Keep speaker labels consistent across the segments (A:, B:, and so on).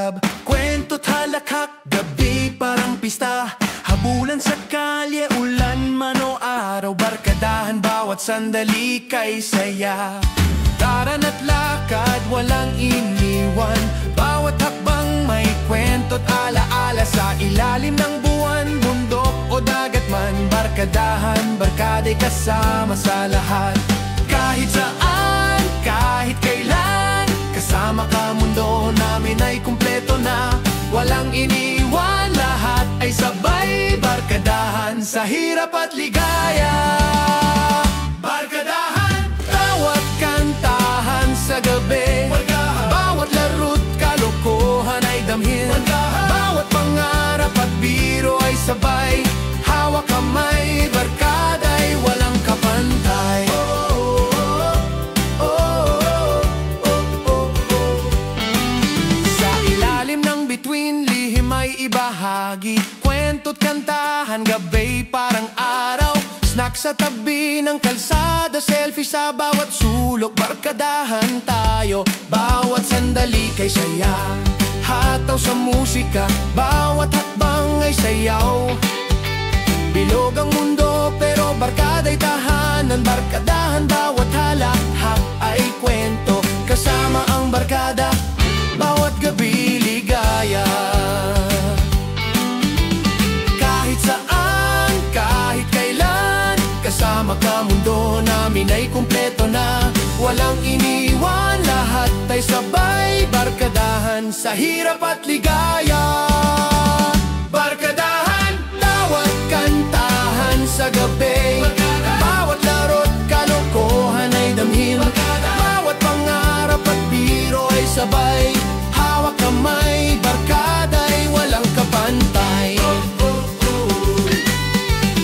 A: club. Kwento't halakhak, gabi parang pista. Habulan sa kalye, ulan man o araw. Barkadahan bawat sandali kay saya. Tara na't lakad, walang iniwan. Bawat hakbang may kwento't alaala. Sa ilalim ng buwan, bundok o dagat man. Barkadahan, barkada'y kasama sa lahat. Kahit saan, kahit kailan, kasama ka, mundo namin ay kumpleto na. Walang iniwan, lahat ay sabay. Barkadahan sa hirap at ligaya. Barkadahan, tawat kantahan sa gabi. Bawat laro't kalokohan ay damhin. Bawat pangarap at biro ay sabay. Hawak kamay, barkada'y walang kapantay. Sa ilalim ng bituin, lihim ay ibahagi. Kwento't kantahan, gabay parang araw. Snack sa tabi ng kalsada, selfie sa bawat sulok. Barkadahan tayo, bawat sandali kay saya. Hataw sa musika, bawat hakbang ay sayaw. Bilog ang mundo pero barkada'y tahanan. Barkadahan, bawat halakhak ay kwento. Kasama ang barkada, bawat gabi ligaya. Kahit saan, kahit kailan, kasama ka, mundo namin ay kumpleto na. Walang iniwan, lahat ay sabay. Barkadahan sa hirap at ligaya. Barkadahan, tawat kantahan sa gabi. Bawat laro't kalokohan ay damhin. Bawat pangarap at biro ay sabay. Hawak kamay, barkada'y walang kapantay.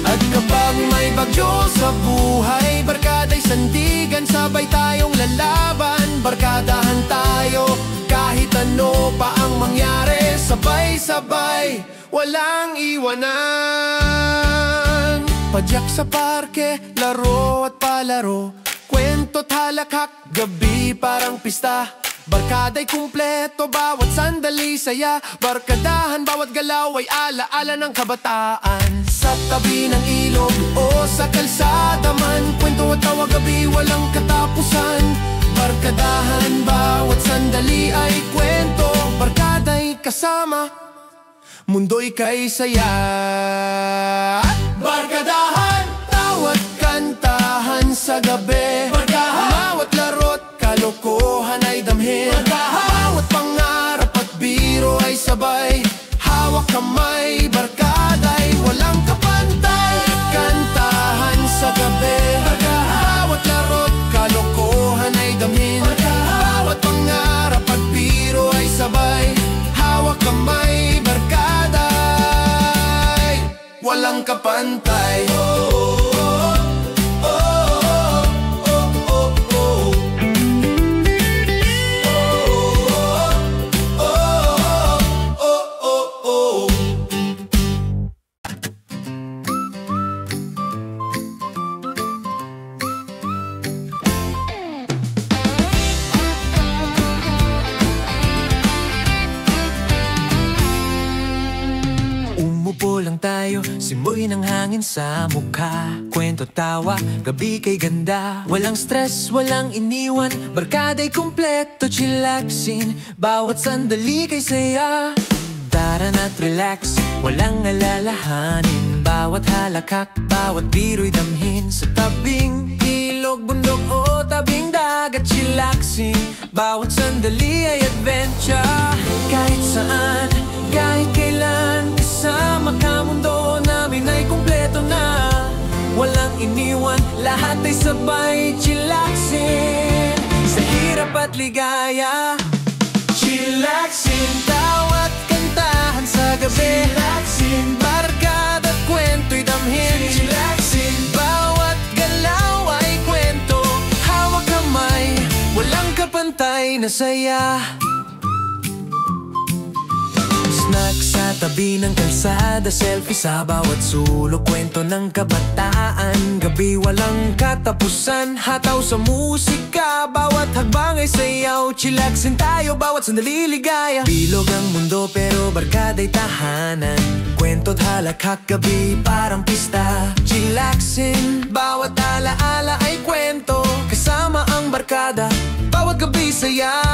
A: At kapag may bagyo sa buhay, barkada'y sandigan, sabay tayong lalaban. Barkadahan tayo, kahit ano pa ang mangyari. Sabay-sabay, walang iwanan. Padyak sa parke, laro at palaro. Kwento't halakhak, gabi parang pista. Barkada'y kumpleto, bawat sandali saya. Barkadahan, bawat galaw ay alaala ng kabataan. Sa tabi ng ilog o sa kalsada man, kwento at tawa, gabi walang katapusan. Barkadahan, bawat sandali ay kwento. Barkada'y kasama, mundo'y kay saya. Barkadahan, tawat kantahan sa gabi. Bawat laro't kalokohan ay damhin. Bawat pangarap at biro ay sabay. Hawak kamay, barkada'y walang kapantay. Kantahan sa gabi. Bawat laro't kalokohan ay damhin. Bawat pangarap at biro ay sabay. Hawak kamay, barkada'y walang kapantay. Lang tayo, simoy ng hangin sa mukha. Kwento, tawa, gabi kay ganda. Walang stress, walang iniwan. Barkada'y kumpleto, chillaxin. Bawat sandali kay saya. Tara na't relax, walang alalahanin. Bawat halakhak, bawat biro'y damhin. Sa tabing ilog, bundok o tabing dagat, chillaxin. Bawat sandali ay adventure. Kahit saan, kahit kailan, kasama ka, mundo namin ay kumpleto na. Walang iniwan, lahat ay sabay. Chillaxin sa hirap at ligaya. Chillaxin, tawat kantahan sa gabi. Chillaxin, barkada't kwento'y damhin. Chillaxin, bawat galaw ay kwento. Hawak kamay, walang kapantay na saya. Snack sa tabi ng kalsada, selfie sa bawat sulok, kwento ng kabataan. Gabi walang katapusan, hataw sa musika, bawat hagbang ay sayaw. Chillaxin tayo, bawat sandali ligaya. Bilog ang mundo pero barkada'y tahanan, kwento't halakhak, gabi parang pista. Chillaxin, bawat alaala ay kwento, kasama ang barkada, bawat gabi saya.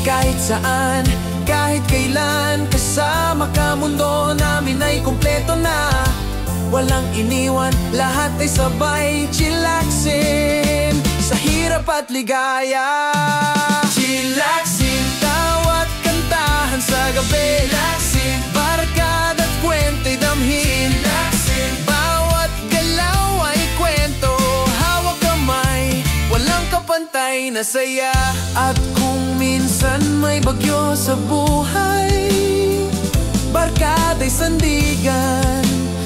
A: Kahit saan, kahit kailan, kasama ka, mundo namin ay kumpleto na. Walang iniwan, lahat ay sabay. Chillaxin, sa hirap at ligaya. Chillaxin, tawat kantahan sa gabi. Chillaxin, barkada't kwento'y damhin. Chillaxin, bawat galaw ay kwento, hawak kamay, walang kapantay na saya. At kung minsan may bagyo sa buhay, barkada'y sandigan,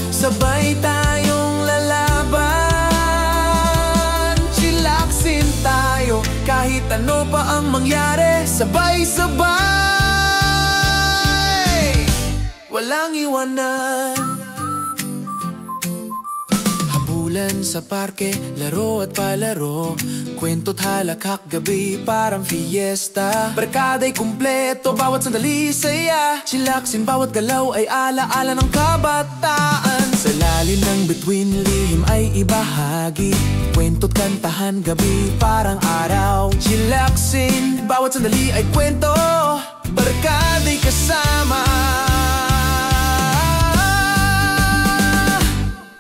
A: sabay tayong lalaban. Chillaxin tayo, kahit ano pa ang mangyari, sabay-sabay, walang iwanan. Habulan sa parke, laro at palaro, kwento't halakhak, gabi parang fiesta. Barkada'y kumpleto, bawat sandali saya. Chillaxin, bawat galaw ay ala-ala ng kabataan. Sa lalim ng bituin, lihim ay ibahagi, kwento't kantahan, gabi parang araw. Chillaxin, bawat sandali ay kwento, barkada'y kasama,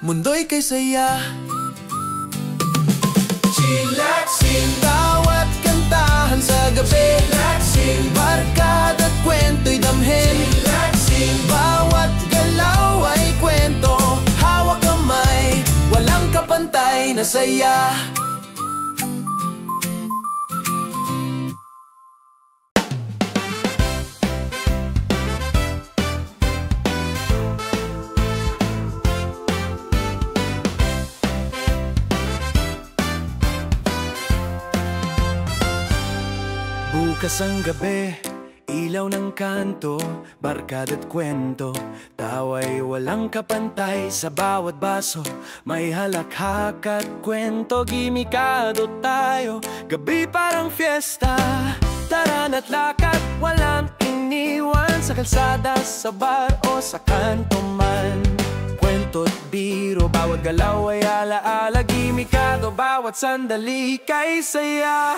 A: mundo'y kay saya. Chillaxin, bawat kantahan sa gabi. Chillaxin, barkada't kwento'y damhin. Chillaxin, bawat galaw ay kwento, hawak kamay, walang kapantay na saya. Bukas ang gabi, ilaw ng kanto, barkada't kwento, tawa'y walang kapantay. Sa bawat baso, may halakhak at kwento, gimikado tayo, gabi parang fiesta. Tara na't lakad, walang iniwan, sa kalsada, sa bar o sa kanto man. Kwento't biro, bawat galaw ay alaala, gimikado, bawat sandali kay saya.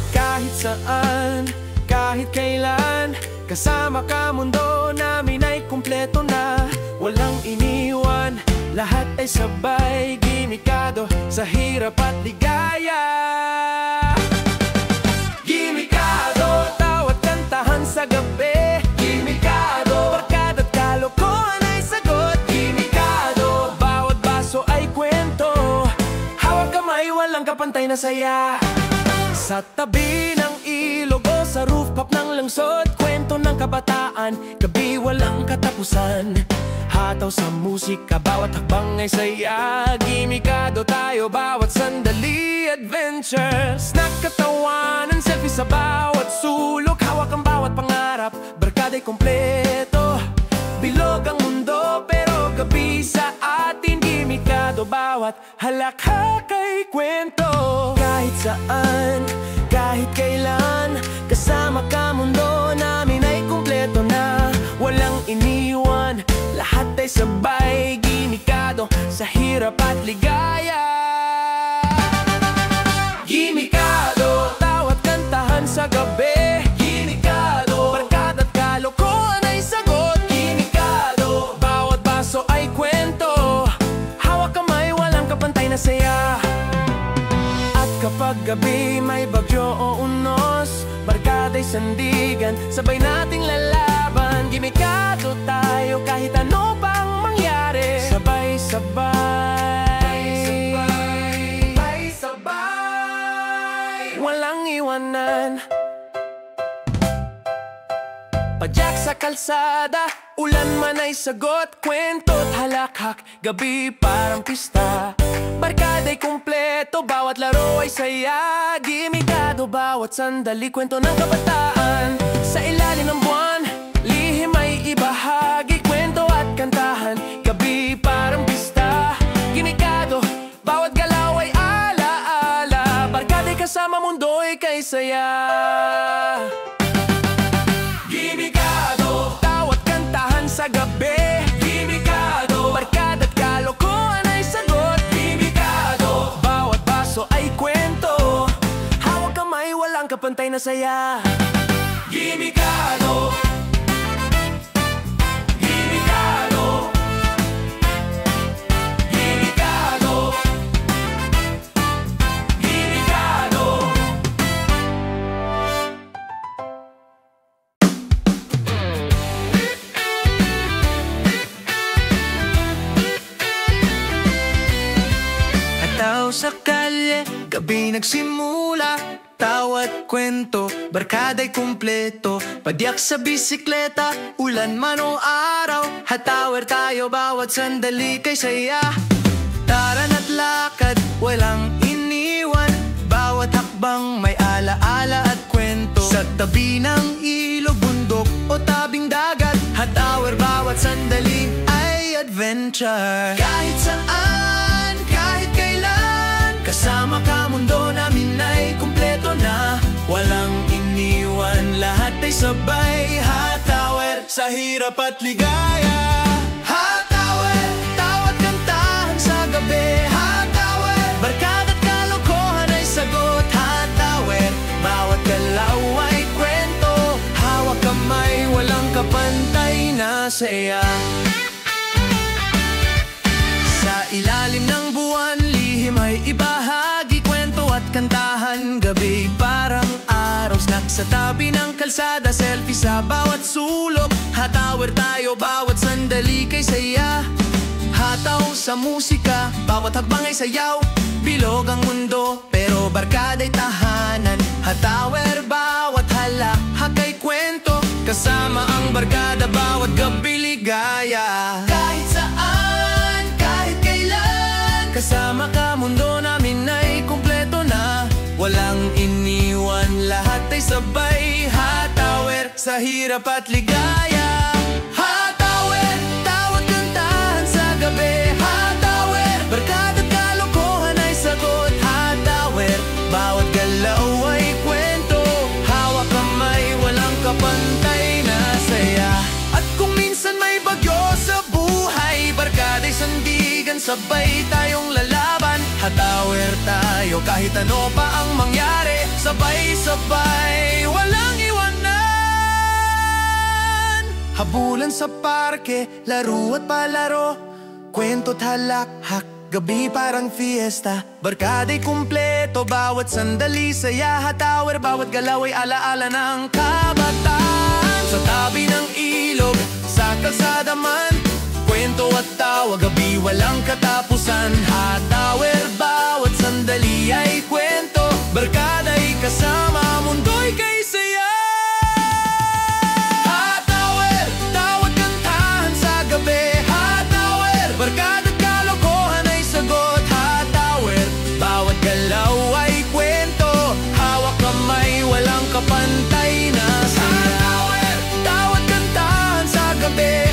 A: Kahit saan, kahit kailan, kasama ka, mundo namin ay kumpleto na. Walang iniwan, lahat ay sabay, gimikado, sa hirap at ligaya. Gimikado, tawat kantahan sa gabi. Gimikado, barkada't kalokohan ay sagot. Gimikado, bawat baso ay kwento, hawak kamay, walang kapantay na saya. Sa tabi ng ilog o sa rooftop ng langsod, kwento ng kabataan, gabi walang katapusan. Hataw sa musika, bawat hakbang ay saya. Gimikado tayo, bawat sandali adventure. Snack, katawanan, selfie sa bawat sulok, hawak ang bawat pangarap, barkada'y kompleto. Bilog ang mundo pero gabi sa atin, gimikado, bawat halakhak ay kwento. Kahit saan, kahit kailan, kasama ka, mundo namin ay kumpleto na. Walang iniwan, lahat ay sabay, gimikado, sa hirap at ligaya. Gimikado, tawat kantahan sa gabi. Gimikado, barkada't kalokohan ay sagot. Gimikado, bawat baso ay kwento, hawak kamay, walang kapantay na saya. Kapag gabi may bagyo o unos, barkada'y sandigan, sabay nating lalaban. Gimikado tayo, kahit ano pang mangyari, sabay-sabay, sabay-sabay, walang iwanan. Padyak sa kalsada, ulan man ay sagot, kwento't halakhak, gabi parang pista. Barkada'y kumpleto, bawat laro ay saya. Gimikado, bawat sandali, kwento ng kabataan. Sa ilalim ng buwan, lihim ay ibahagi, kwento kantahan, gabi parang pista. Ginikado, bawat galaw ay ala-ala. Barkada kasama mundo'y kay saya. Ginikado, tawat kantahan sa gabi. Ginikado, barkada't kalokohan ay sagot. Ginikado, bawat baso ay kwento. Hawak kamay, walang kapantay na saya. Ginikado, ginikado, ginikado, ginikado. Ataw sa kalye, gabi nagsimula. Tawat kwento, barkada'y kumpleto. Padyak sa bisikleta, ulan man o araw. Hatawer tayo bawat sandali kay saya. Taran at lakad, walang iniwan. Bawat hakbang may ala-ala at kwento. Sa tabi ng ilog, bundok o tabing dagat. Hatawer bawat sandali ay adventure. Kahit saan, kahit kailan, kasama ka mundo namin ay kumpleto na. Walang iniwan, lahat ay sabay. Hatawer sa hirap at ligaya. Hatawer, tawat kantahan sa gabi. Hatawer, barkada't kalokohan ay sagot. Hatawer, bawat galaw ay kwento. Hawak kamay, walang kapantay na saya. Sa ilalim ng buwan, lihim ay ibahagi. Kwento at kantahan, gabi parang araw. Snack sa tabi ng kalsada, selfie sa bawat sulok. Hatawer tayo, bawat sandali kay saya. Hataw sa musika, bawat hakbang ay sayaw. Bilog ang mundo, pero barkada'y tahanan. Hatawer, bawat halak ay kwento. Kasama ang barkada, bawat gabi ligaya. Kahit saan, kahit kailan, kasama ka mundo namin ay kumpleto na. Walang iniwan, lahat ay sabay. Hatawer sa hirap at ligaya. Hatawer, tawat kantahan sa gabi. Hatawer, barkada't kalokohan ay sagot. Hatawer, bawat galaw ay kwento. Hawak kamay, walang kapantay na saya. At kung minsan may bagyo sa buhay, barkada'y sandigan, sabay tayong lalaban. Hatawer tayo kahit ano pa ang mangyari. Sabay-sabay, walang iwanan. Habulan sa parke, laro at palaro. Kwento't halakhak, gabi parang fiesta. Barkada'y kumpleto, bawat sandali saya. Hatawer, bawat galaw ay alaala ng kabataan. Sa tabi ng ilog, sa kalsada man, kwento at tawa, gabi walang katapusan. Hatawer, bawat sandali ay kwento. Barkada'y kasama, mundo'y kay saya. Hatawer, tawat kantahan sa gabi. Hatawer, barkada't kalokohan ay sagot. Hatawer, bawat galaw ay kwento. Hawak kamay, walang kapantay na saya. Hatawer, tawat kantahan sa gabi.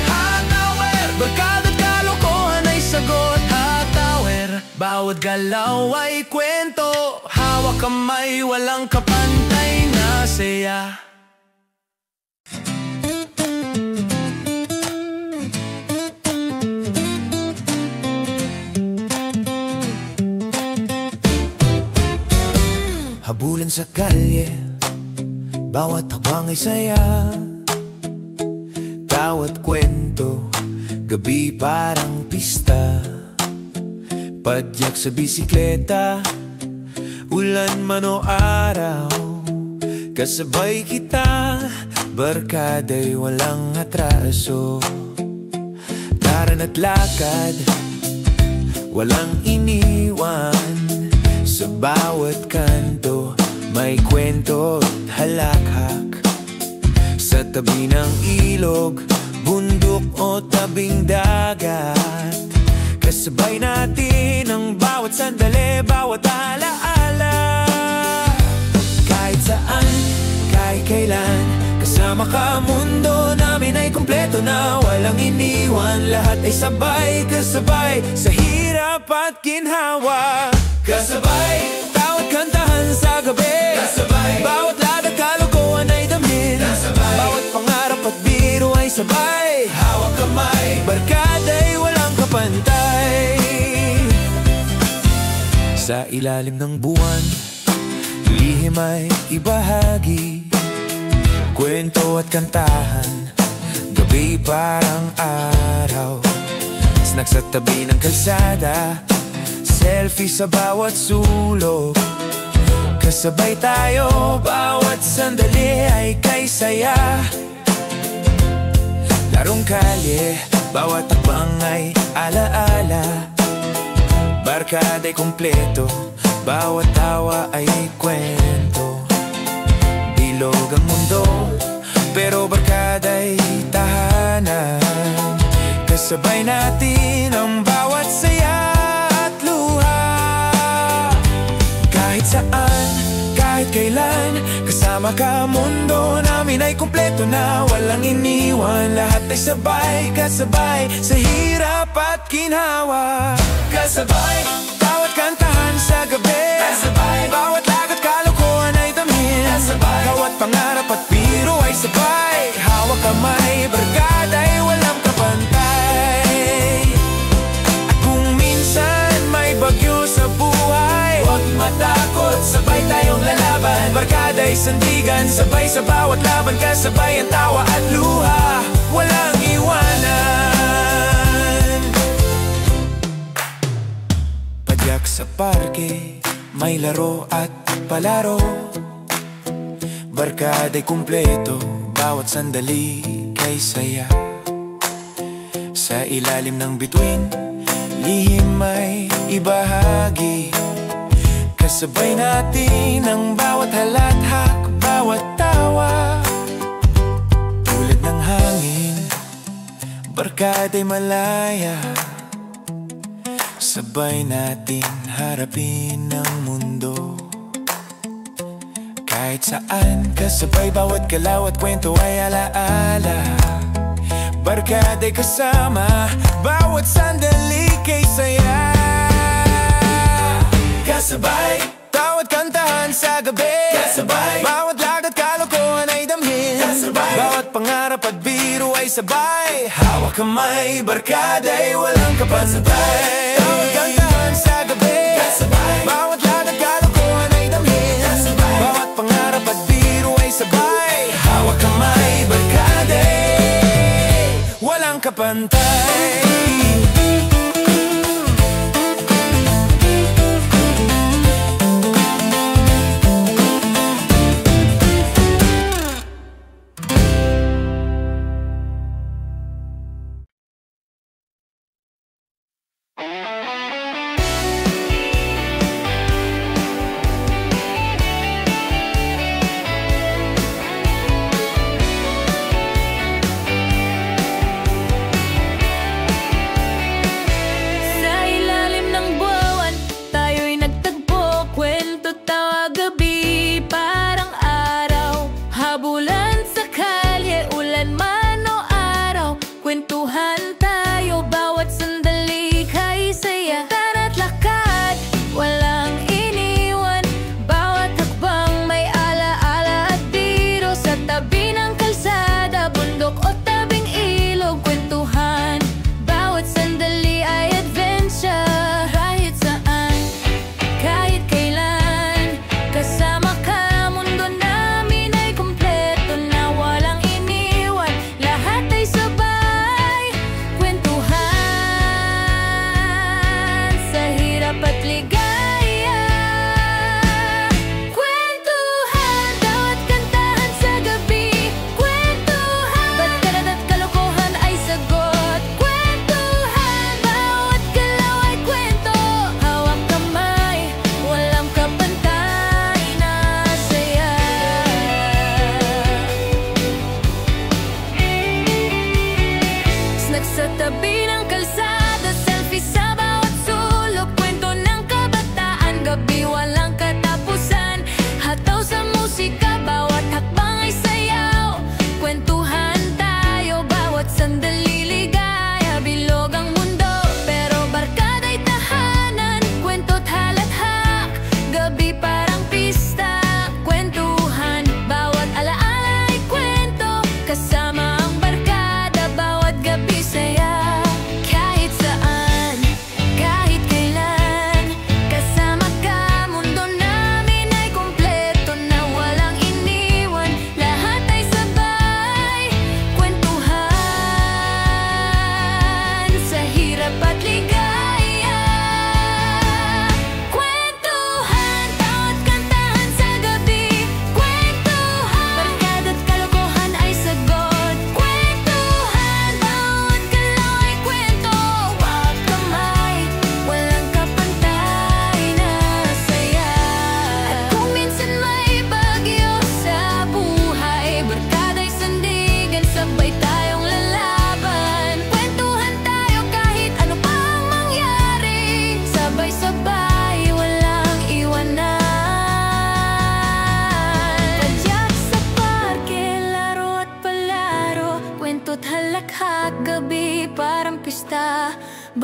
A: Barkada't kalokohan ay sagot. Hatawer, bawat galaw ay kwento. Hawak kamay, walang kapantay na saya. Habulan sa kalye, bawat habang ay saya. Tawat kwento, gabi parang pista. Padyak sa bisikleta, ulan man o araw. Kasabay kita, barkada'y walang atraso. Taran at lakad, walang iniwan. Sa bawat kanto, may kwento at halakhak. Sa tabi ng ilog, bundok o tabing dagat. Kasabay natin ang bawat sandali, bawat alaala. Kahit saan, kahit kailan, kasama ka mundo namin ay kumpleto. kumpleto na, walang iniwan. Lahat ay sabay, kasabay sa hirap at ginhawa. Kasabay, tawat kantahan sa gabi. Kasabay, bawat lagad kalokohan ay damhin. Kasabay, bawat pangarap at biro ay sabay. Hawak kamay, barkada'y walang kapantay. Sa ilalim ng buwan, lihim ay ibahagi. Kwento at kantahan, gabi parang araw. Snack sa tabi ng kalsada, selfie sa bawat sulok. Kasabay tayo, bawat sandali ay kay saya. Larong kalye, bawat takbang ay alaala. Barkada'y kumpleto, bawat tawa ay kwento. Bilog ang mundo, pero barkada'y tahanan. Kasabay natin ang bawat saya at luha. Kahit saan, kahit kailan, kasama ka, mundo namin ay kumpleto na. Walang iniwan, lahat ay sabay, kasabay sa hirap at ginhawa. Kasabay, bawat kantahan sa gabi. Kasabay, bawat lagat kalokohan ay damhin. Kasabay, bawat pangarap at biro ay sabay. Hawak kamay, barkada'y walang kapantay. At kung minsan may bagyo sa buhay, huwag matakot, sabay tayong lalaban. Barkada'y sandigan, sabay sa bawat laban. Kasabay ang tawa at luha, walang iwanan. Padyak sa parke, may laro at palaro. Barkada'y kumpleto, bawat sandali kay saya. Sa ilalim ng bituin, lihim ay ibahagi. Kasabay natin ang bawat halathak, bawat tawa. Tulad ng hangin, barkada'y malaya. Sabay natin harapin ang mundo. Kahit saan, kasabay bawat galaw at kwento ay alaala. Barkada'y kasama, bawat sandali kay saya. Kasabay, bawat kantahan sa gabi. Kasabay, bawat lagat kalokohan ay damhin. Kasabay, bawat pangarap at biro ay sabay. Hawak kamay, barkada'y walang kapantay. Bawat kantahan sa gabi. Kasabay, bawat lagat kalokohan ay damhin. Kasabay, bawat pangarap at biro ay sabay. Hawak kamay, barkada'y walang kapantay.
B: Bawat hakbang ay sayaw, kwentuhan tayo, bawat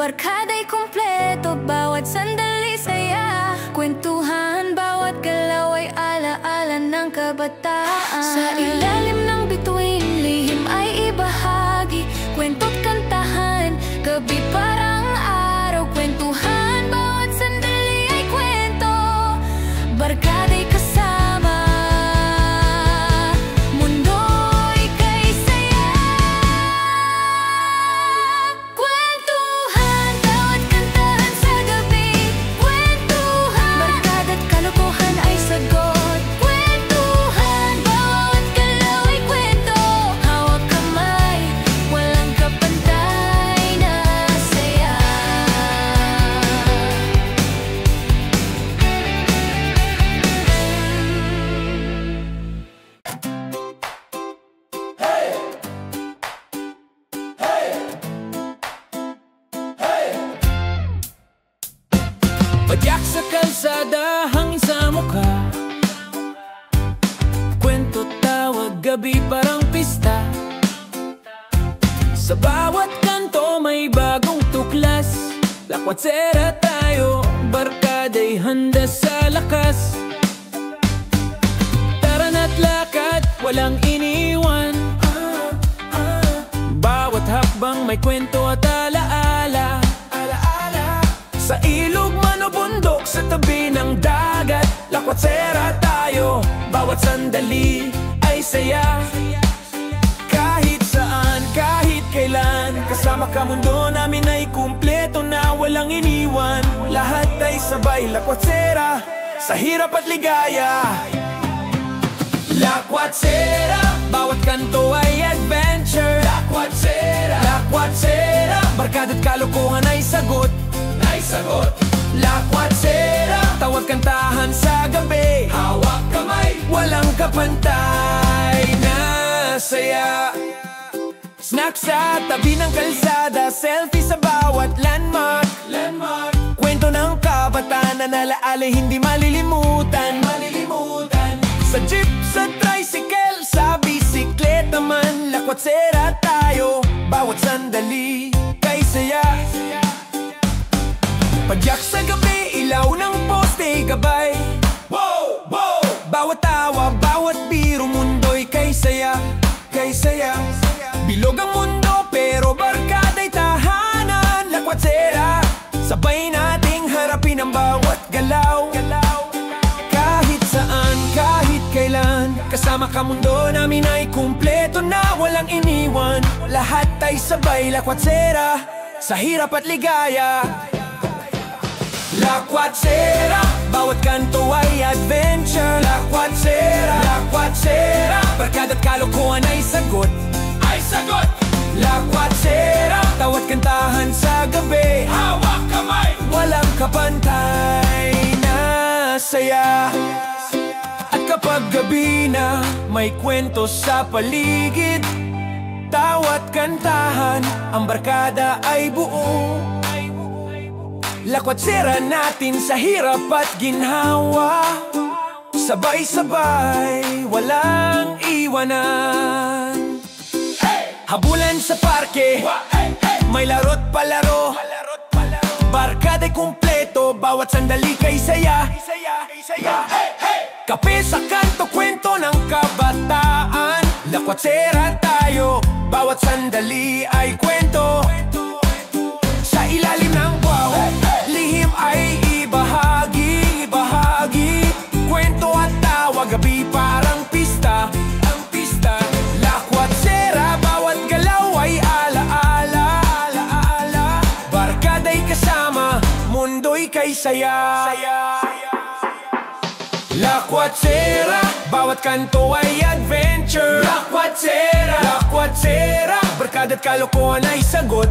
B: Barkada'y kumpleto, bawat sandali saya. Kwentuhan, bawat galaw ay alaala ng kabataan. Sa ilalim ng bituin, lihim ay ibahagi. Kwento't kantahan, gabi parang araw. Kwentuhan, bawat sandali ay kwento. Barkada'y kasama, mundo'y kay saya. Kwentuhan, bawat kantahan sa gabi. Kwentuhan, barkada't kalokohan ay sagot. Kwentuhan, bawat galaw ay kwento. Hawak kamay, walang kapantay na saya.
A: Padyak sa kalsada, hangin sa mukha. Kwento, tawag, gabi parang pista. Sa bawat kanto may bagong tuklas. Lakwatsera tayo, barkada'y handa sa lakas. Tara na't lakad, walang iniwan. Bawat hakbang may kwento at alaala. Sa ilog man o bundok, sa tabi ng dagat, lakwatsera tayo, bawat sandali ay saya. Kahit saan, kahit kailan, kasama ka, mundo namin ay kumpleto na walang iniwan. Lahat ay sabay, lakwatsera, sa hirap at ligaya. Lakwatsera, bawat kanto ay adventure. Lakwatsera, lakwatsera, barkada't kalokohan ay sagot. Lakwatsera, tawag kantahan sa gabi. Hawak kamay, walang kapantay na saya. Snack sa tabi ng kalsada, selfie sa bawat landmark. Kwento ng kabataan na nalaalay hindi malilimutan. Sa jeep, sa tricycle, sa bisikleta man, lakwatsera tayo, bawat sandali kay saya. Padyak sa gabi, ilaw ng poste gabay. Bawat tawa, bawat biro, mundo'y kay saya. Bilog ang mundo pero barkada'y tahanan. Lakwatsera, sabay nating harapin ang bawat galaw. Kahit saan, kahit kailan, kasama ka, mundo namin ay kumpleto na walang iniwan. Lahat ay sabay, lakwatsera, sa hirap at ligaya. Lakwatsera, bawat kanto ay adventure. Lakwatsera, lakwatsera, barkada't kalokohan ay sagot. Lakwatsera, tawat kantahan sa gabi. Hawak kamay, walang kapantay na saya. At kapag gabi na, may kwento sa paligid. Tawat kantahan, ang barkada ay buo. Lakwatsera natin sa hirap at ginhawa. Sabay-sabay, walang iwanan. Habulan sa parke, may laro't palaro. Barkada'y kumpleto, bawat sandali kay saya. Kape sa kanto, kwento ng kabataan. Lakwatsera tayo, bawat sandali ay kwento. Sa ilalim ng wow, lihim ay ibahagi. Kwento at tawa, gabi parang pista. Lakwatsera, bawat galaw ay alaala. Barkada'y kasama, mundo'y kay saya. Lakwatsera, bawat kanto ay adventure. Lakwatsera, barkada't kalokohan ay sagot.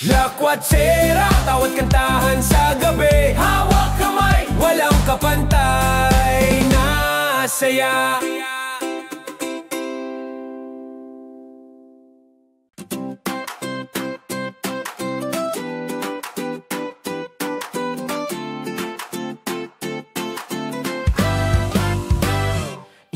A: Lakwatsera, tawat kantahan sa gabi. Hawak kamay, walang kapantay na saya.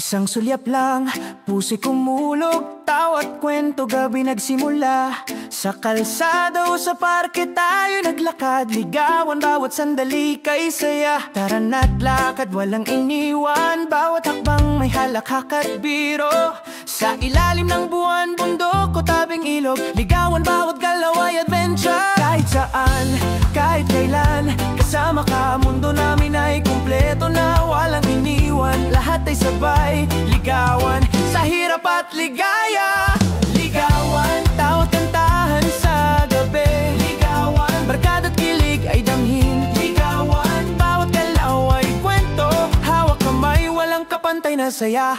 C: Isang sulyap lang, puso'y kumulog, tawa't kwento gabi nagsimula. Sa kalsada o sa parke tayo naglakad, ligawan bawat sandali kay saya. Tara na't lakad, walang iniwan, bawat hakbang may halakhak at biro. Sa ilalim ng buwan, bundok o tabing ilog, ligawan bawat galaw ay adventure. Kahit saan, kahit kailan, kasama ka, mundo namin ay kumpleto na walang iniwan. Lahat ay sabay, ligawan sa hirap at ligaya. Ligawan, tawat kantahan sa gabi. Ligawan, barkada at kilig ay damhin. Ligawan, bawat galaw ay kwento, hawak kamay, walang kapantay na saya.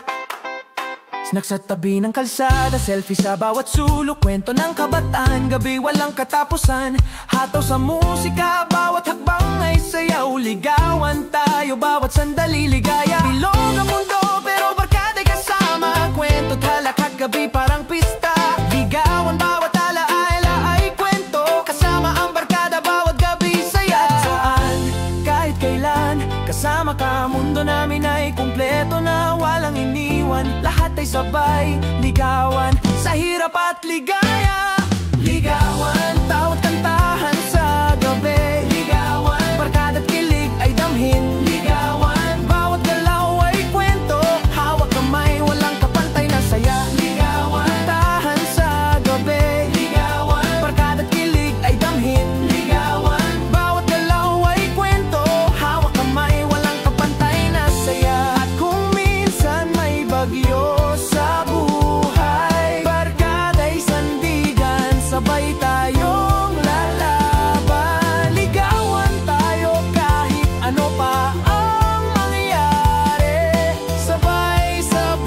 C: Snack sa tabi ng kalsada, selfie sa bawat sulok, kwento ng kabataan, gabi walang katapusan. Hataw sa musika, bawat hakbang ay sayaw. Ligawan tayo, bawat sandali ligaya. Bilog ang mundo, pero barkada'y kasama, kwento't halakhak gabi parang pista. Ligawan, bawat alaala ay kwento, kasama ang barkada, bawat gabi saya. At saan, kahit kailan, kasama ka, mundo namin ay kumpleto na walang iniwan. Lahat ay sabay, ligawan sa hirap at ligaya. Ligawan, tawat kantahan sa gabi. Ligawan, barkada at kilig ay damhin. Ligawan, bawat galaw ay kwento, hawak kamay, walang kapantay na saya. Ligawan, tahan sa gabi. Ligawan, barkada at kilig ay damhin. Ligawan, bawat galaw ay kwento, hawak kamay, walang kapantay na saya. At kung minsan may bagyo sa buhay, barkada'y sandigan, sabay tayong lalaban. Ligawan tayo kahit ano pa ang mangyari, sabay-sabay,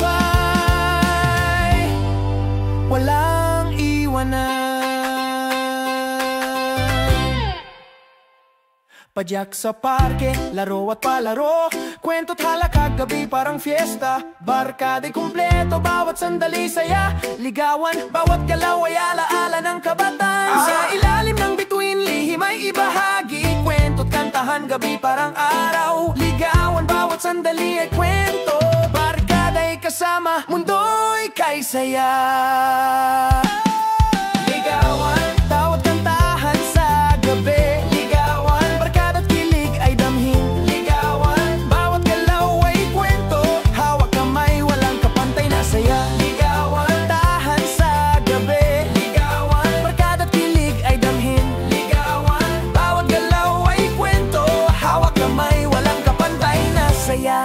C: walang iwanan. Padyak sa parke, laro at palaro, kwento't halakhak gabi parang fiesta. Barkada'y kumpleto, bawat sandali saya. Ligawan, bawat galaw ay alaala ng kabataan. Sa ilalim ng bituin, lihim ay ibahagi, kwento't kantahan gabi parang araw. Ligawan, bawat sandali ay kwento, barkada'y kasama, mundo'y kay saya. Ligawan, tawat kantahan sa gabi. Ligawan, barkada at kilig ay damhin. Ligawan, bawat galaw ay kwento, hawak kamay, walang kapantay na saya. Ligawan, tahan sa gabi. Ligawan, barkada at kilig ay damhin. Ligawan, bawat galaw ay kwento, hawak kamay, walang kapantay na saya.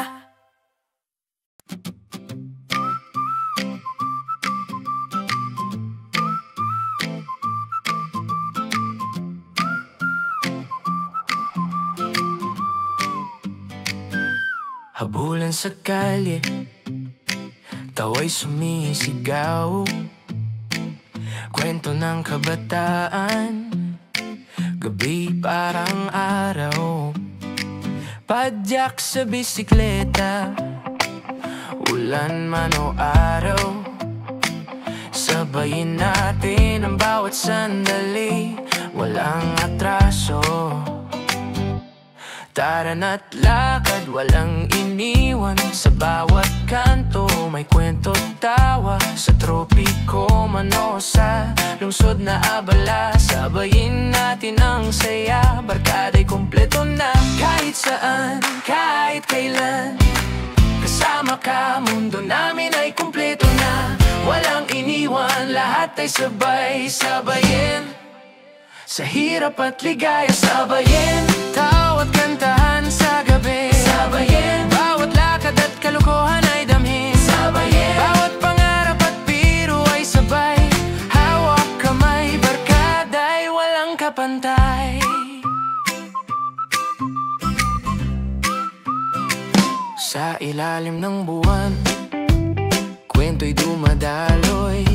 A: Habulan sa kalye, tawa'y sumisigaw, kwento ng kabataan, gabi parang araw. Padyak sa bisikleta, ulan man o araw, sabayin natin ang bawat sandali, walang atraso. Tara na't lakad, walang iniwan, sa bawat kanto may kwento tawa. Sa tropiko man o sa lungsod na abala, sabayin natin ang saya. Barkada'y kumpleto na, kahit saan, kahit kailan, kasama ka, mundo namin ay kumpleto na. Walang iniwan, lahat ay sabay, sabayin sa hirap at ligaya, sabayin tawat kantahan sa gabi. Sabayin, bawat lakad at kalokohan ay damhin. Sabayin, bawat pangarap at biro ay sabay, hawak kamay, barkada'y walang kapantay. Sa ilalim ng buwan, kwento'y dumadaloy,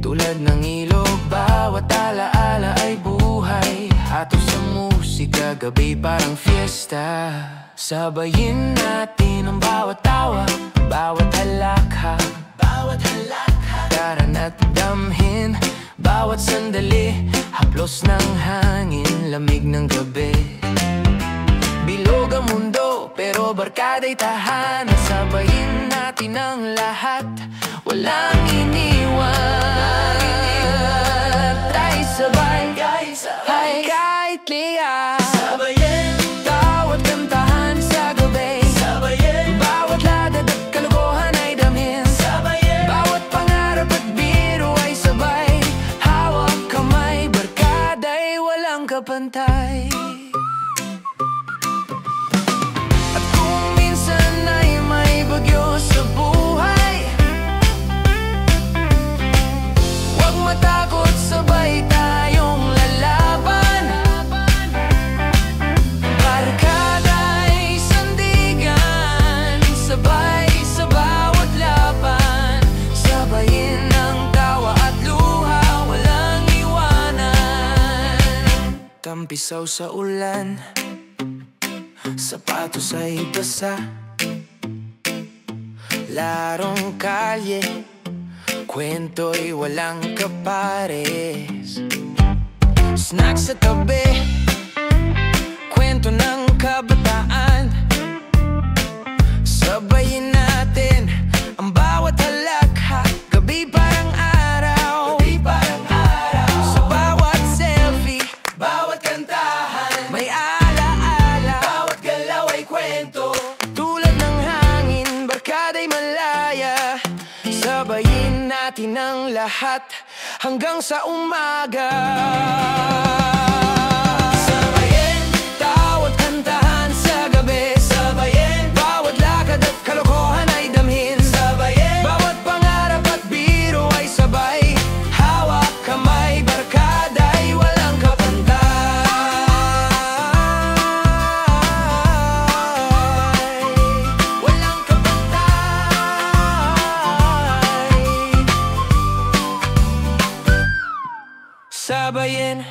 A: tulad ng ilog, bawat alaala ay buhay. Hataw sa musika, gabi parang fiesta. Sabayin natin ang bawat tawa, bawat halakhak, bawat halakhak. Tara na't damhin, bawat sandali, haplos ng hangin, lamig ng gabi. Bilog ang mundo, pero barkada'y tahanan. Sabayin natin ang lahat, walang iniwan. Tayo sabay, kahit liya. Sabayin, bawat kantahan sa gabi. Sabayin, bawat ladad at kalokohan ay damhin. Sabayin, bawat pangarap at biro ay sabay. Hawak kamay, barkada'y walang kapantay. At kung minsan ay may bagyo sa buhay, huwag matakot, sabay tayong lalaban. Barkada'y sandigan, sabay sa bawat laban. Sabayin ang tawa at luha, walang iwanan. Tampisaw sa ulan, sapatos ay basa, larong kalye, kwento'y walang kapares. Snack sa tabi, kwento ng kabataan. Sabayin natin ang bawat halakha, gabi parang araw. Sa bawat selfie, bawat kantahan, may alaala. Bawat galaw ay kwento, tulad ng hangin, barkada'y malaya. Sabayin natin ang lahat hanggang sa umaga. Sabayin, tawat kantahan sa gabi. Sabayin, bawat lakad at kalokohan ay damhin. Sabayin, bawat pangarap at biro ay sabay. Hawak kamay, barkada'y walang kapantay. Walang kapantay. Sabayin.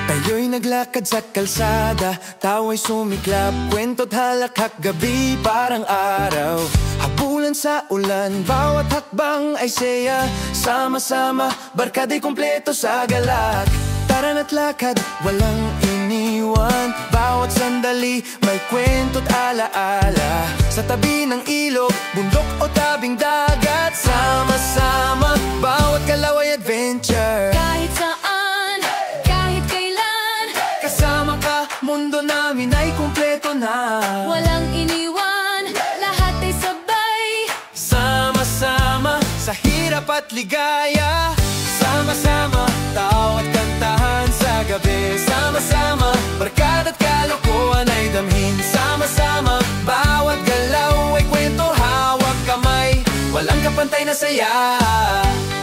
A: Tayo'y naglakad sa kalsada, tawa'y sumiklap, kwento't halakhak, gabi parang araw. Habulan sa ulan, bawat hakbang ay saya. Sama-sama, barkada'y kumpleto sa galak. Tara na't lakad, walang iniwan. Bawat sandali, may kwento't alaala. Sa tabi ng ilog, bundok o tabing dagat. Sama-sama, bawat galaw ay adventure.
B: Kahit saan, kahit kailan,
A: Kasama ka, mundo namin ay kumpleto na.
B: walang iniwan, lahat ay sabay.
A: Sama-sama, sa hirap at ligaya. Sama-sama, tawa't kantahan sa gabi. Sama-sama, barkada at kalokohan ay damhin. Sama-sama, bawat galaw ay kwento, hawak kamay, walang kapantay na saya.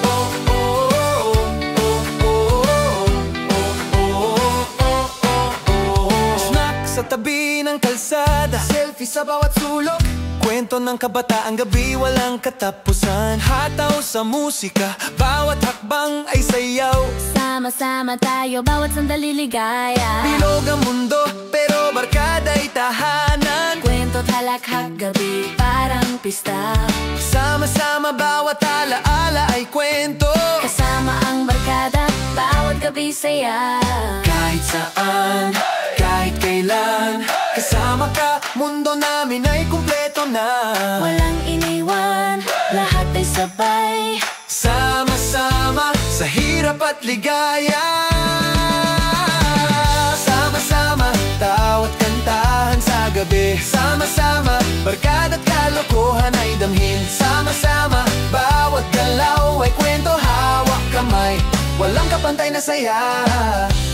A: Oh, oh, oh, oh, oh, oh, oh, oh. Snack sa tabi ng kalsada, selfie sa bawat sulok, kwento ng kabataang gabi, walang katapusan. Hataw sa musika, bawat hakbang ay sayaw.
B: Sama-sama tayo, bawat sandali ligaya.
A: Bilog ang mundo, pero barkada'y tahanan.
B: Kwento't halakhak, gabi parang pista.
A: Sama-sama, bawat alaala ay kwento.
B: Kasama ang barkada, bawat gabi saya.
A: Kahit saan, kahit kailan, kasama ka, mundo namin ay kumpleto na.
B: Walang iniwan, lahat ay sabay.
A: Sama-sama, sa hirap at ligaya. Sama-sama, tawa't kantahan sa gabi. Sama-sama, barkada at kalokohan ay damhin. Sama-sama, bawat galaw ay kwento, hawak kamay, walang kapantay na saya.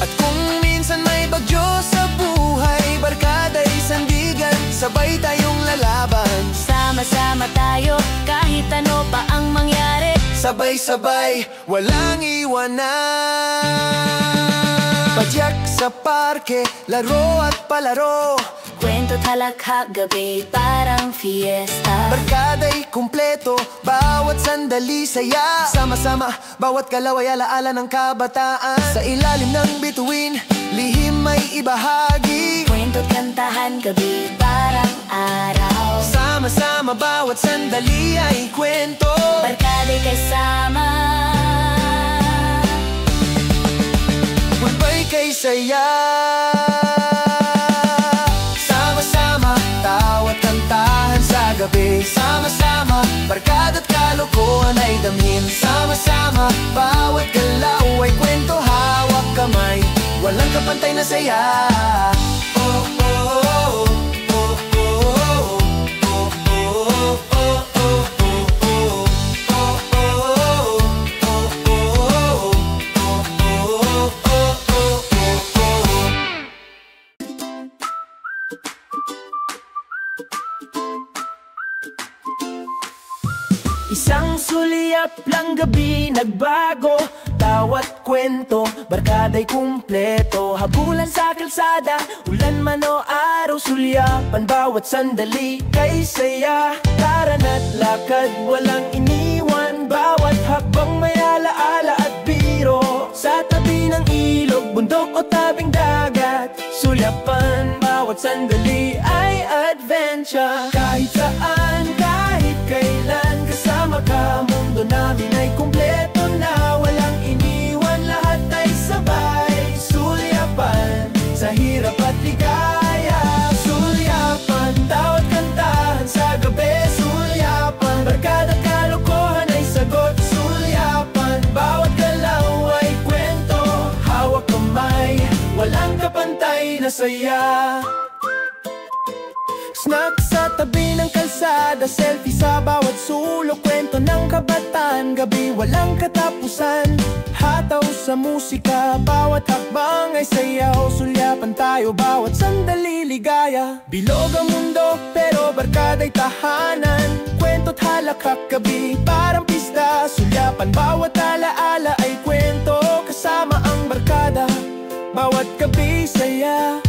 A: At kung minsan may bagyo sa buhay, barkada'y sandigan, sabay tayong lalaban.
B: Sama-sama tayo, kahit ano pa ang mangyari.
A: Sabay-sabay, walang iwanan. Padyak sa parke, laro at palaro.
B: Kwento't halakhak, gabi parang fiesta.
A: Barkada'y kumpleto, bawat sandali saya. Sama-sama, bawat galaw ay alaala ng kabataan. Sa ilalim ng bituin, lihim may ibahagi.
B: kantahan gabi parang araw.
A: Sama-sama bawat sandali ay kwento,
B: Barkada'y kasama,
A: bulbay kay saya. Sama-sama tawat kantahan sa gabi, sama-sama barkada't kalokohan ay damhin. Sama-sama bawat galaw ay kwento, hawak kamay, walang kapantay na saya. Oh, oh, oh, oh, oh, oh, oh, oh,
C: Isang sulyap lang gabi nagbago, bawat kwento, barkada'y kumpleto. Habulan sa kalsada, ulan man o araw, sulyapan bawat sandali kay saya. Tara na't lakad, walang iniwan, bawat hakbang may alaala at biro. Sa tabi ng ilog, bundok o tabing dagat, sulyapan bawat sandali ay adventure. Kahit saan, kahit kailan, kasama ka, mundo namin ay kumpleto na. Walang iniwan, lahat ay sabay, sulyapan sa hirap at ligaya. Sulyapan, tawat kantahan sa gabi, sulyapan barkada't kalokohan ay sagot. Sulyapan, bawat galaw ay kwento, hawak kamay, walang kapantay na saya. Snack sa tabi ng kalsada, selfie sa bawat sulok, kwento ng kabataan, gabi walang katapusan. Hataw sa musika, bawat hakbang ay sayaw, sulyapan tayo bawat sandali ligaya. Bilog ang mundo pero barkada'y tahanan, kwento't halakhak gabi parang pista. Sulyapan bawat alaala ay kwento, kasama ang barkada, bawat gabi saya.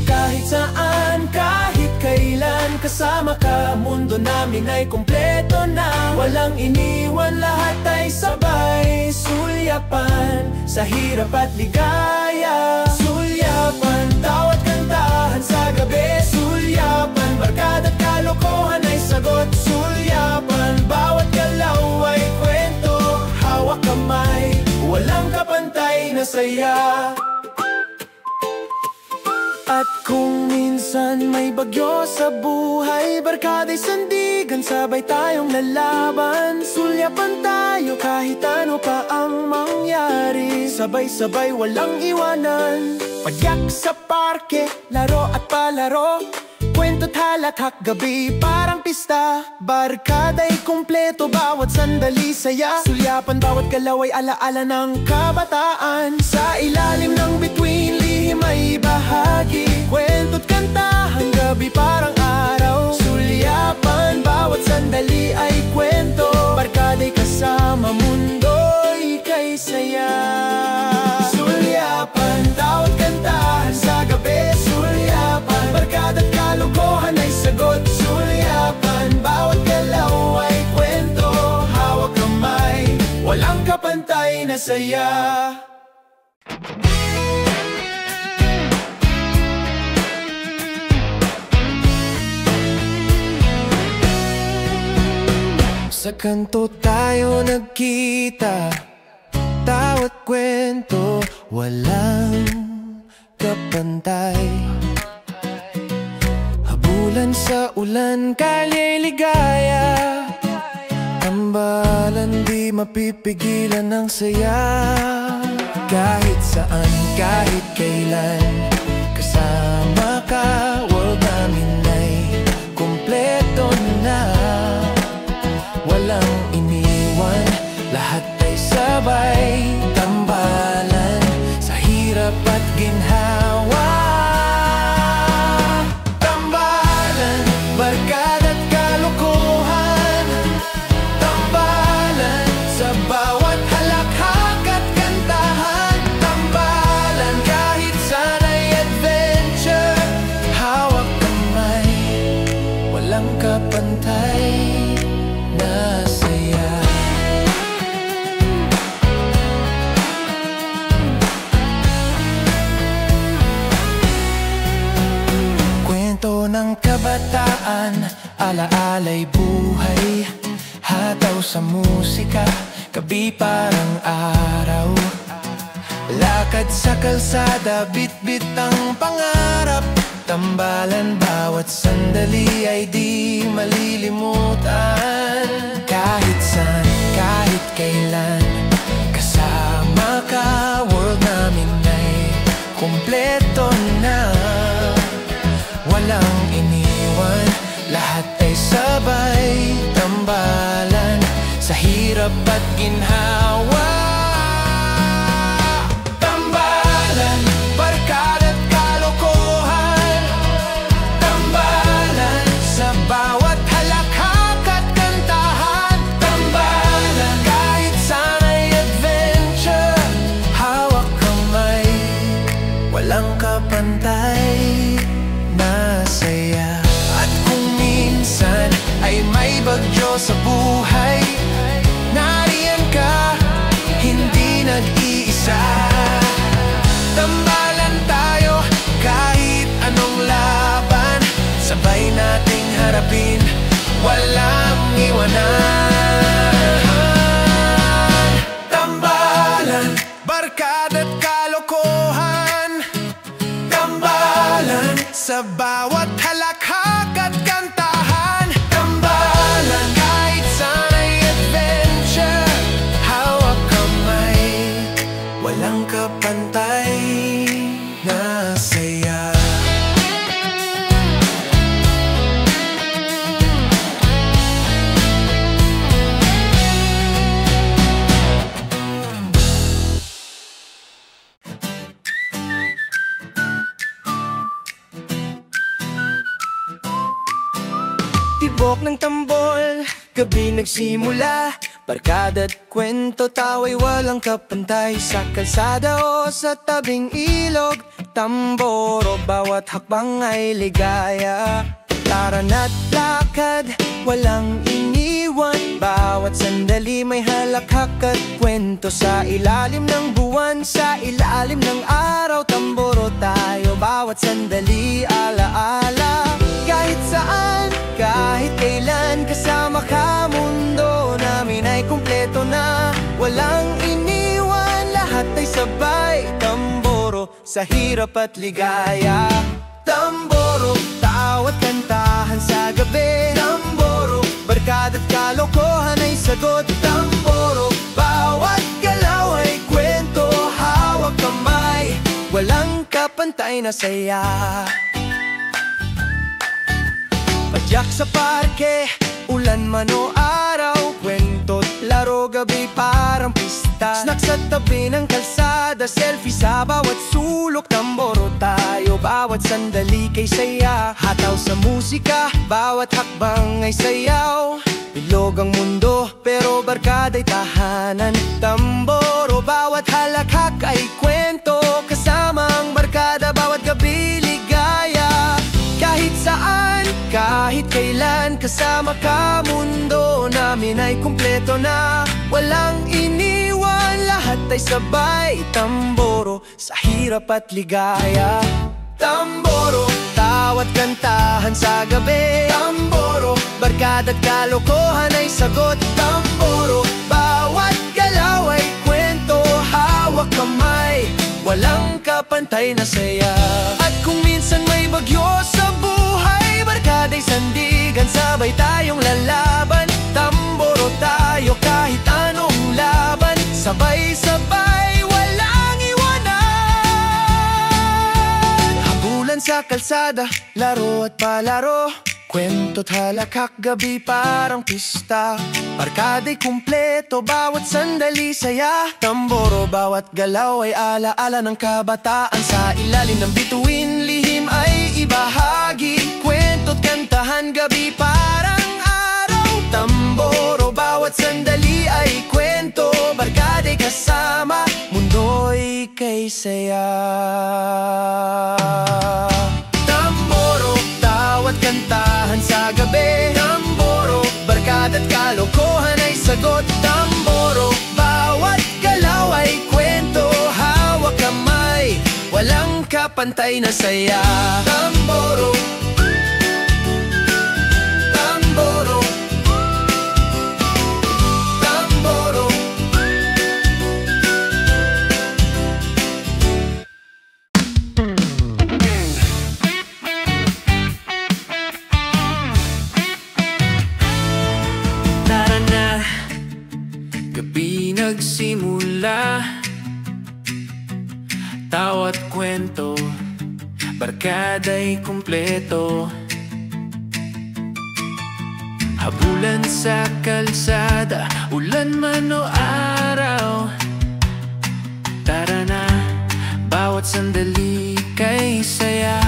C: Kahit saan, kahit kailan, kasama ka, mundo namin ay kumpleto na. Walang iniwan, lahat ay sabay, sulyapan sa hirap at ligaya. Sulyapan, tawat kantahan sa gabi, sulyapan barkada't kalokohan ay sagot. Sulyapan, bawat galaw ay kwento, hawak kamay, walang kapantay na saya. At kung minsan may bagyo sa buhay, barkada'y sandigan, sabay tayong lalaban. Sulyapan tayo kahit ano pa ang mangyari, sabay-sabay walang iwanan. Padyak sa parke, laro at palaro, kwento't halakhak gabi parang pista. Barkada'y kumpleto, bawat sandali saya. Sulyapan bawat galaw ay alaala ng kabataan. Sa ilalim ng bituin, lihim ay bahagi, kwento't kantahan gabi parang araw. Sulyapan bawat sandali ay kwento, barkada'y kasama, mundo'y kay saya. Sulyapan, tawat kantahan sa gabi, sulyapan barkada't kalokohan ay sagot. Sulyapan, bawat galaw ay kwento, hawak kamay, walang kapantay na saya.
A: Sa kanto tayo nagkita, tawat kwento, walang kapantay. Habulan sa ulan, kalya'y ligaya, tambalan di mapipigilan ng saya. Kahit saan, kahit kailan, kasama ka, world namin ay kumpleto na. Walang iniwan, lahat ay sabay, tambalan sa hirap at ginhawa. Tambalan, barkada't kalokohan, tambalan sa bawat halakhak at kantahan. Tambalan kahit sana'y adventure, hawak kamay, walang kapantay na saya. alaala'y buhay, hataw sa musika, gabi parang araw. Lakad sa kalsada, bit-bit ang pangarap, tambalan bawat sandali ay di malilimutan. Kahit saan, kahit kailan, kasama ka, world namin ay kumpleto na. Walang iniwan, lahat ay sabay, tambalan sa hirap at ginhawa. Tambalan, barkada't kalokohan, tambalan sa bawat halakhak at kantahan. Tambalan, kahit sana'y adventure, hawak kamay, walang kapantay na saya. At kung minsan ay may bagyo sa buhay, nariyan ka, hindi nag-iisa. Tambalan tayo kahit anong laban, sabay nating harapin, walang iwanan. Tambalan, barkada't kalokohan, tambalan sa bawat halakhak at kantahan. Tambalan, kahit sana'y adventure, hawak kamay, walang kapantay na saya. Tibok ng tambol, gabi nagsimula, barkada't kwento, tawa'y walang kapantay. Sa kalsada o sa tabing ilog, tamboro, bawat hakbang ay ligaya. Tara na't lakad, walang iniwan, bawat sandali may halakhak at kwento. Sa ilalim ng buwan, sa ilalim ng araw, tamboro tayo, bawat sandali alaala. Kahit saan, kahit kailan, kasama ka, mundo namin ay kumpleto na. Walang iniwan, lahat ay sabay, tamboro sa hirap at ligaya. Tamboro, tawat kantahan sa gabi, tamboro, barkada't kalokohan ay sagot. Tamboro, bawat galaw ay kwento, hawak kamay, walang kapantay na saya. Padyak sa parke, ulan man o araw, kwento't laro, gabi parang pista. Snack sa tabi ng kalsada, selfie sa bawat sulok, tamboro tayo, bawat sandali kay saya. Hataw sa musika, bawat hakbang ay sayaw. Bilog ang mundo, pero barkada'y tahanan. Tamboro, bawat halakhak ay kwento, kasama ang barkada, bawat gabi ligaya. Kahit saan, kahit kailan, kasama ka, mundo namin ay kumpleto na. Walang iniwan, lahat ay sabay, tamboro sa hirap at ligaya. Tamboro, tawat kantahan sa gabi, tamboro, barkada't kalokohan ay sagot. Tamboro, bawat galaw ay kwento, hawak kamay, walang kapantay na saya. At kung minsan may bagyo sa buhay, barkada'y sandigan, sabay tayong lalaban. Tamboro tayo kahit anong laban, sabay-sabay, walang iwanan. Habulan sa kalsada, laro at palaro, kwento't halakhak, gabi parang pista. Barkada'y kumpleto, bawat sandali saya. Tamboro, bawat galaw ay alaala ng kabataan. Sa ilalim ng bituin, lihim ay ibahagi, kwento't kantahan, gabi parang araw. Tamboro, bawat sandali ay kwento, barkada'y kasama, mundo'y kay saya. Tamboro, tawat kantahan sa gabi, tamboro, barkada't kalokohan ay sagot. Tamboro, bawat galaw ay kwento, hawak kamay, walang kapantay na saya. Tamboro, tamboro. barkada'y kumpleto. Habulan sa kalsada, ulan man o araw. Tara na, bawat sandali kay saya.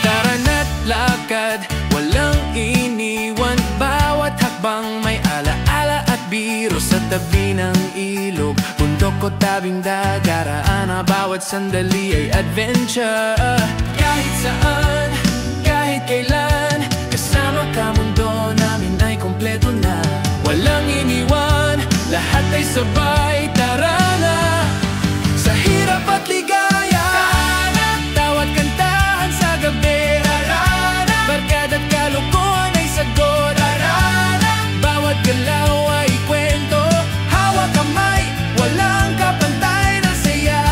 A: Tara na't lakad, walang iniwan. Bawat hakbang may alaala at biro. Sa tabi ng ilog, bundok o tabing dagaraan na bawat sandali ay adventure. Kahit saan, kahit kailan, kasama ka, mundo namin ay kompleto na. Walang iniwan, lahat ay sabay. Tara na, sa hirap at ligaya. Tawat kantahan sa gabi. Barkada't kalokohan ay sagot. Bawat galaw ay kwento. Hawak kamay, walang kapantay na saya.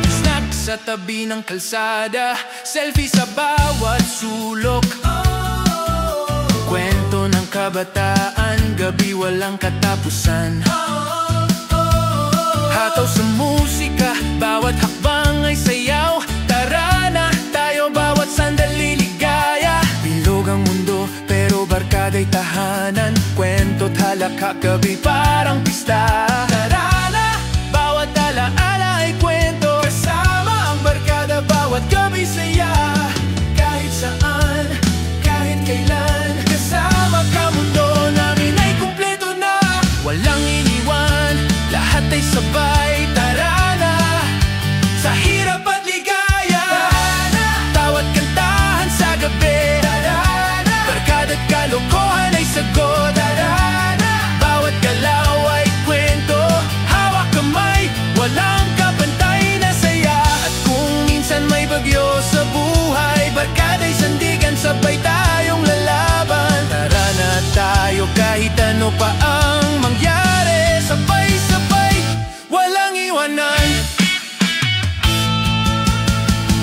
A: Snack sa tabi ng kalsada, selfie sa bawat sulok. Kwento ng kabataan, gabi walang katapusan. Hataw sa musika, bawat hakbang ay sayaw. Tara na, tayo bawat sandali ligaya. Bilog ang mundo, pero barkada'y tahanan. Kwento't halakak, gabi parang pista. Tara na, bawat alaala ay kwento. Kasama ang barkada, bawat gabi saya. Kahit saan, kahit kailan, kasama ka, mundo namin ay kumpleto na. Walang iniwan, lahat ay sabay. Tara na, sa hirap at ligaya. Tawat kantahan sa gabi. Barkada't kalokohan ay sagot. Bawat galaw ay kwento. Hawak kamay, walang kapantay na saya. At kung minsan may bagyo sa buhay, barkada'y sandigan, sabay tayong lalaban. Tara na tayo, kahit ano pa ang mangyari. Sabay-sabay, walang iwanan.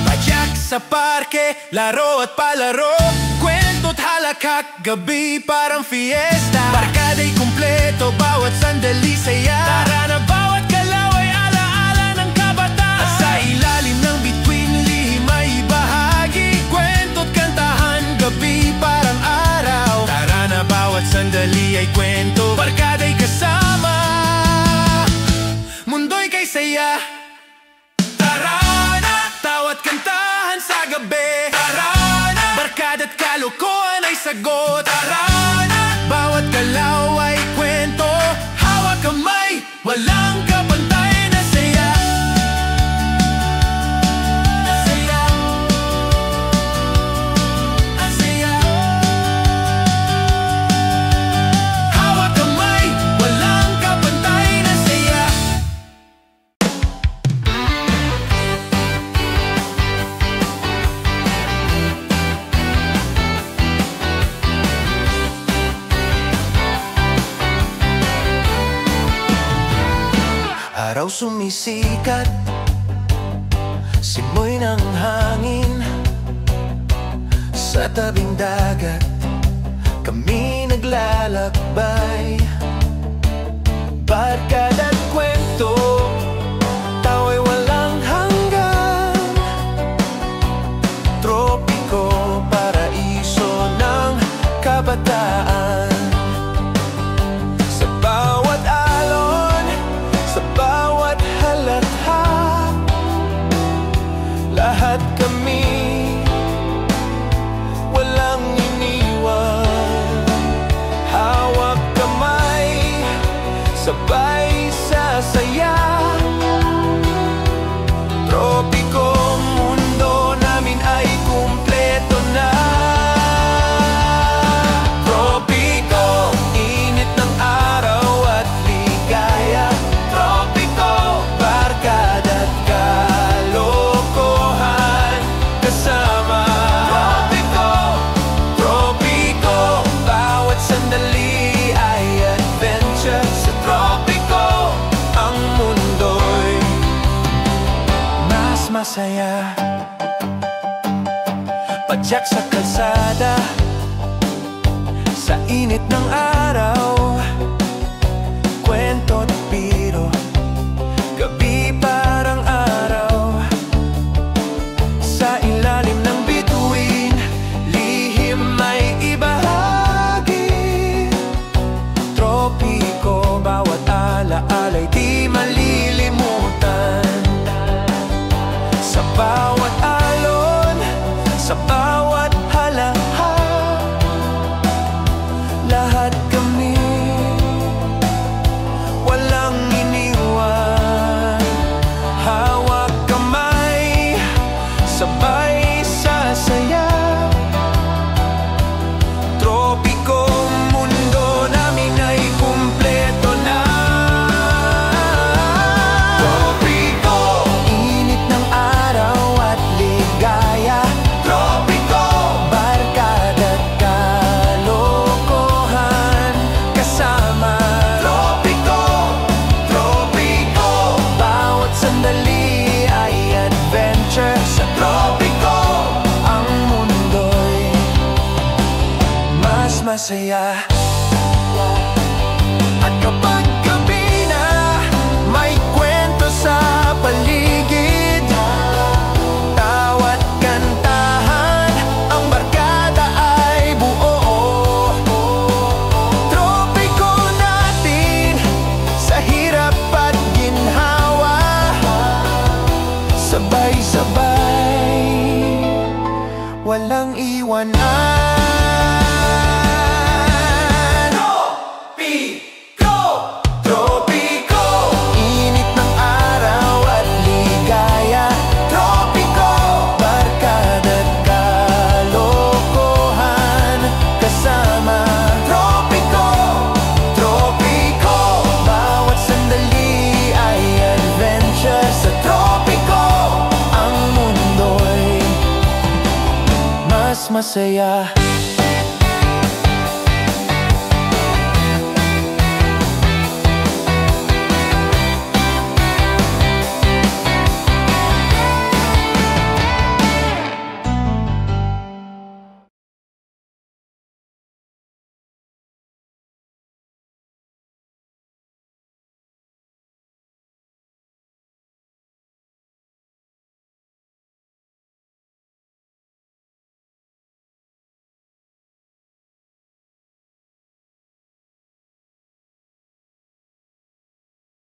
A: Padyak sa parke, laro at palaro. Kwento't halakak, gabi parang fiesta. Barkada'y kumpleto, bawat sandali saya. Tara na, bawat galaw ay alaala ng kabataan. At sa ilalim ng bituin, lihim ay bahagi. Kwento't kantahan, gabi parang araw. Tara na, bawat sandali ay kwento. Barkada'y kasama, mundo'y kay saya. Tara na, tawat kantahan sa gabi. Tara na, barkada't kalokohan ay sagot. Tara na, bawat galaw ay kwento. Hawak kamay, walang kapantay na saya. Saya, saya. Hawak kamay, walang kapantay na saya. Araw sumisikat, simoy ng hangin. Sa tabing dagat, kami naglalakbay. Barkada't kwento, tawa'y walang hanggan. Tropiko, paraiso ng kabataan. Sa bawat alon, sa bawat halatha, lahat kami walang iniwan. Hawak kamay, sabay sa saya. Tropiko, mundo namin ay kumpleto na. Tropiko, init ng araw at ligaya. Tropiko, barkada't kalokohan kasama. Tropiko, tropiko, bawat sandali ay adventure. Sa tropiko, ang mundo'y mas masaya. Padyak sa kalsada, sa init ng araw. Kwento't biro, gabi masaya. At kapag gabi na, may kwento sa paligid, tawa't kantahan, ang barkada ay buo. Tropiko natin sa hirap at ginhawa, sabay-sabay, walang iwanan. Masaya.